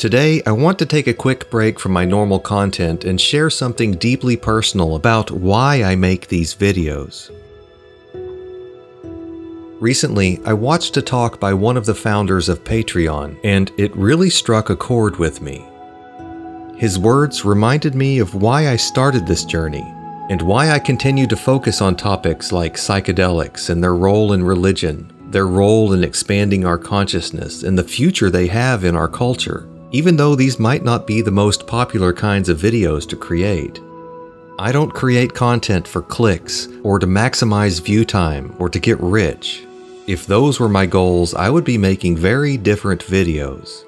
Today, I want to take a quick break from my normal content and share something deeply personal about why I make these videos. Recently, I watched a talk by one of the founders of Patreon, and it really struck a chord with me. His words reminded me of why I started this journey, and why I continue to focus on topics like psychedelics and their role in religion, their role in expanding our consciousness, and the future they have in our culture, even though these might not be the most popular kinds of videos to create. I don't create content for clicks, or to maximize view time, or to get rich. If those were my goals, I would be making very different videos.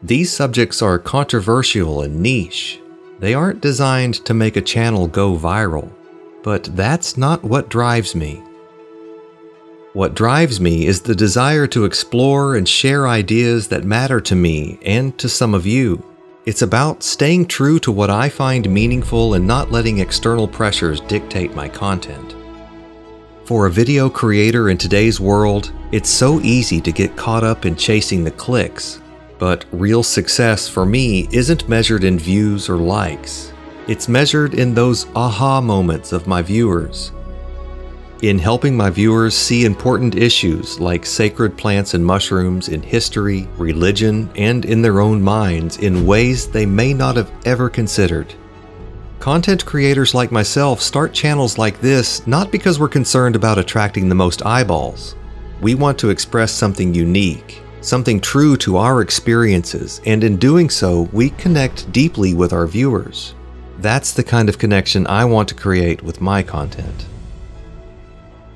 These subjects are controversial and niche. They aren't designed to make a channel go viral, but that's not what drives me. What drives me is the desire to explore and share ideas that matter to me and to some of you. It's about staying true to what I find meaningful and not letting external pressures dictate my content. For a video creator in today's world, it's so easy to get caught up in chasing the clicks. But real success for me isn't measured in views or likes. It's measured in those aha moments of my viewers. In helping my viewers see important issues like sacred plants and mushrooms in history, religion, and in their own minds in ways they may not have ever considered. Content creators like myself start channels like this not because we're concerned about attracting the most eyeballs. We want to express something unique, something true to our experiences, and in doing so, we connect deeply with our viewers. That's the kind of connection I want to create with my content.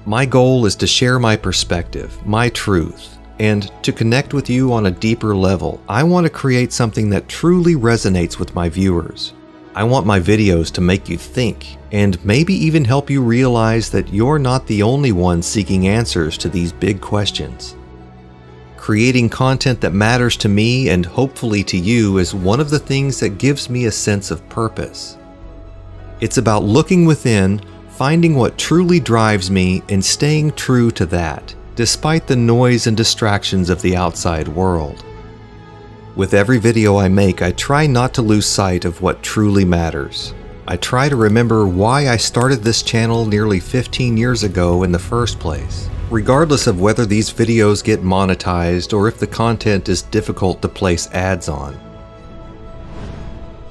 My goal is to share my perspective, my truth, and to connect with you on a deeper level. I want to create something that truly resonates with my viewers. I want my videos to make you think, and maybe even help you realize that you're not the only one seeking answers to these big questions. Creating content that matters to me and hopefully to you is one of the things that gives me a sense of purpose. It's about looking within, finding what truly drives me, and staying true to that, despite the noise and distractions of the outside world. With every video I make, I try not to lose sight of what truly matters. I try to remember why I started this channel nearly 15 years ago in the first place, regardless of whether these videos get monetized or if the content is difficult to place ads on.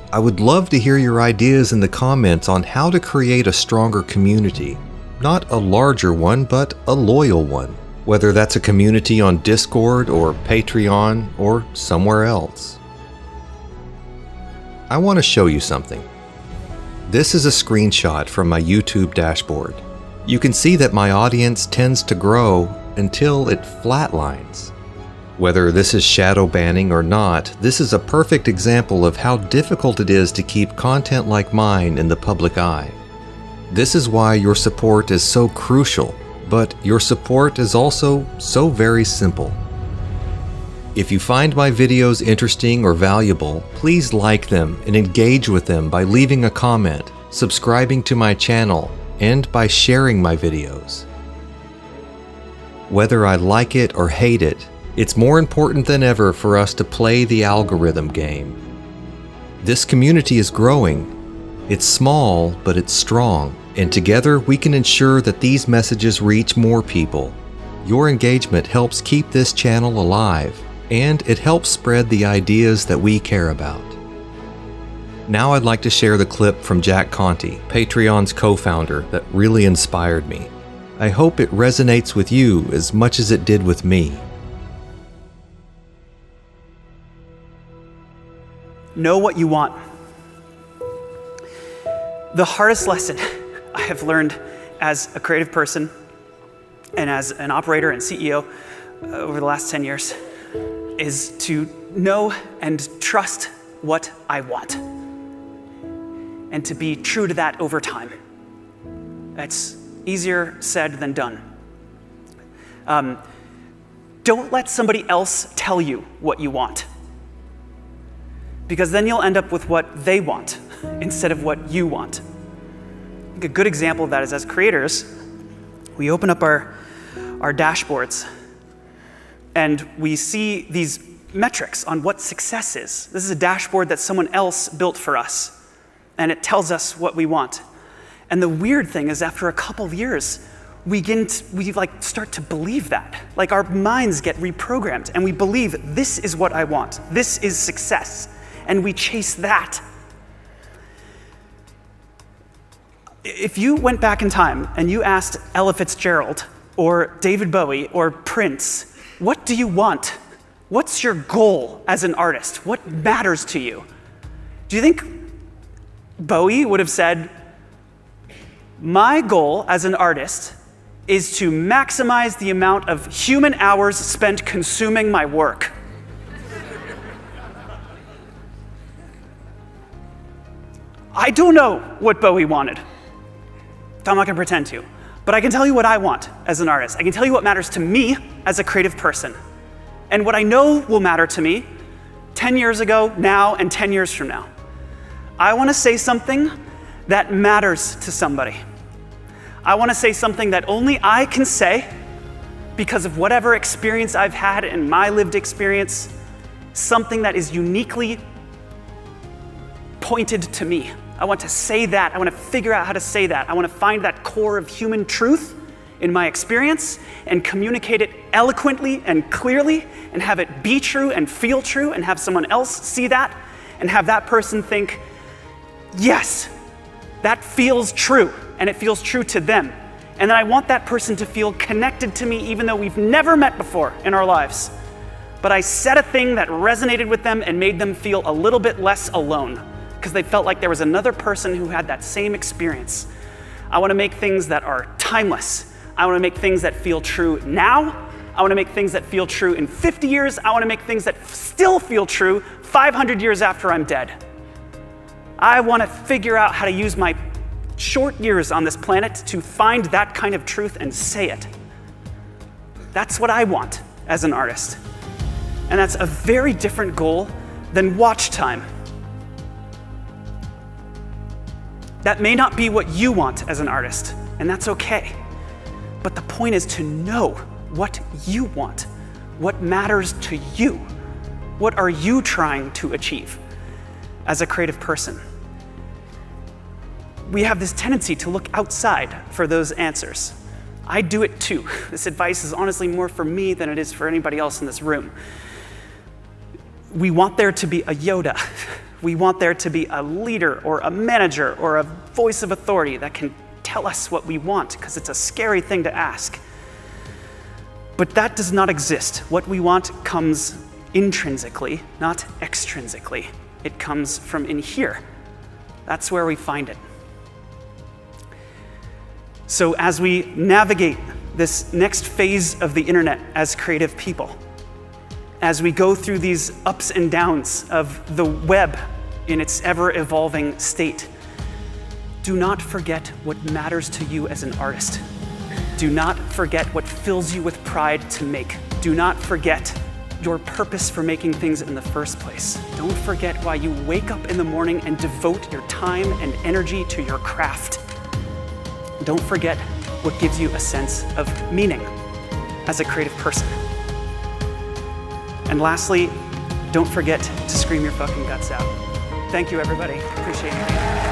I would love to hear your ideas in the comments on how to create a stronger community. Not a larger one, but a loyal one. Whether that's a community on Discord or Patreon or somewhere else. I want to show you something. This is a screenshot from my YouTube dashboard. You can see that my audience tends to grow until it flatlines. Whether this is shadow banning or not, this is a perfect example of how difficult it is to keep content like mine in the public eye. This is why your support is so crucial, but your support is also so very simple. If you find my videos interesting or valuable, please like them and engage with them by leaving a comment, subscribing to my channel, and by sharing my videos. Whether I like it or hate it, it's more important than ever for us to play the algorithm game. This community is growing. It's small, but it's strong, and together we can ensure that these messages reach more people. Your engagement helps keep this channel alive, and it helps spread the ideas that we care about. Now I'd like to share the clip from Jack Conte, Patreon's co-founder, that really inspired me. I hope it resonates with you as much as it did with me. Know what you want. The hardest lesson I have learned as a creative person and as an operator and CEO over the last 10 years is to know and trust what I want and to be true to that over time. That's easier said than done. Don't let somebody else tell you what you want, because then you'll end up with what they want instead of what you want. I think a good example of that is, as creators, we open up our dashboards and we see these metrics on what success is. This is a dashboard that someone else built for us, and it tells us what we want. And the weird thing is, after a couple of years, we start to believe that. Like, our minds get reprogrammed, and we believe this is what I want. This is success, and we chase that. If you went back in time and you asked Ella Fitzgerald or David Bowie or Prince, what do you want? What's your goal as an artist? What matters to you? Do you think Bowie would have said, my goal as an artist is to maximize the amount of human hours spent consuming my work? I don't know what Bowie wanted. I'm not gonna pretend to, but I can tell you what I want as an artist. I can tell you what matters to me as a creative person. And what I know will matter to me 10 years ago, now, and 10 years from now. I wanna say something that matters to somebody. I wanna say something that only I can say because of whatever experience I've had in my lived experience, something that is uniquely pointed to me. I want to say that. I want to figure out how to say that. I want to find that core of human truth in my experience and communicate it eloquently and clearly and have it be true and feel true and have someone else see that and have that person think, yes, that feels true, and it feels true to them. And then I want that person to feel connected to me even though we've never met before in our lives. But I said a thing that resonated with them and made them feel a little bit less alone, because they felt like there was another person who had that same experience. I want to make things that are timeless. I want to make things that feel true now. I want to make things that feel true in 50 years. I want to make things that still feel true 500 years after I'm dead. I want to figure out how to use my short years on this planet to find that kind of truth and say it. That's what I want as an artist. And that's a very different goal than watch time. That may not be what you want as an artist, and that's okay. But the point is to know what you want, what matters to you. What are you trying to achieve as a creative person? We have this tendency to look outside for those answers. I do it too. This advice is honestly more for me than it is for anybody else in this room. We want there to be a Yoda. We want there to be a leader or a manager or a voice of authority that can tell us what we want, because it's a scary thing to ask. But that does not exist. What we want comes intrinsically, not extrinsically. It comes from in here. That's where we find it. So as we navigate this next phase of the internet as creative people, as we go through these ups and downs of the web in its ever-evolving state, do not forget what matters to you as an artist. Do not forget what fills you with pride to make. Do not forget your purpose for making things in the first place. Don't forget why you wake up in the morning and devote your time and energy to your craft. Don't forget what gives you a sense of meaning as a creative person. And lastly, don't forget to scream your fucking guts out. Thank you, everybody. Appreciate it.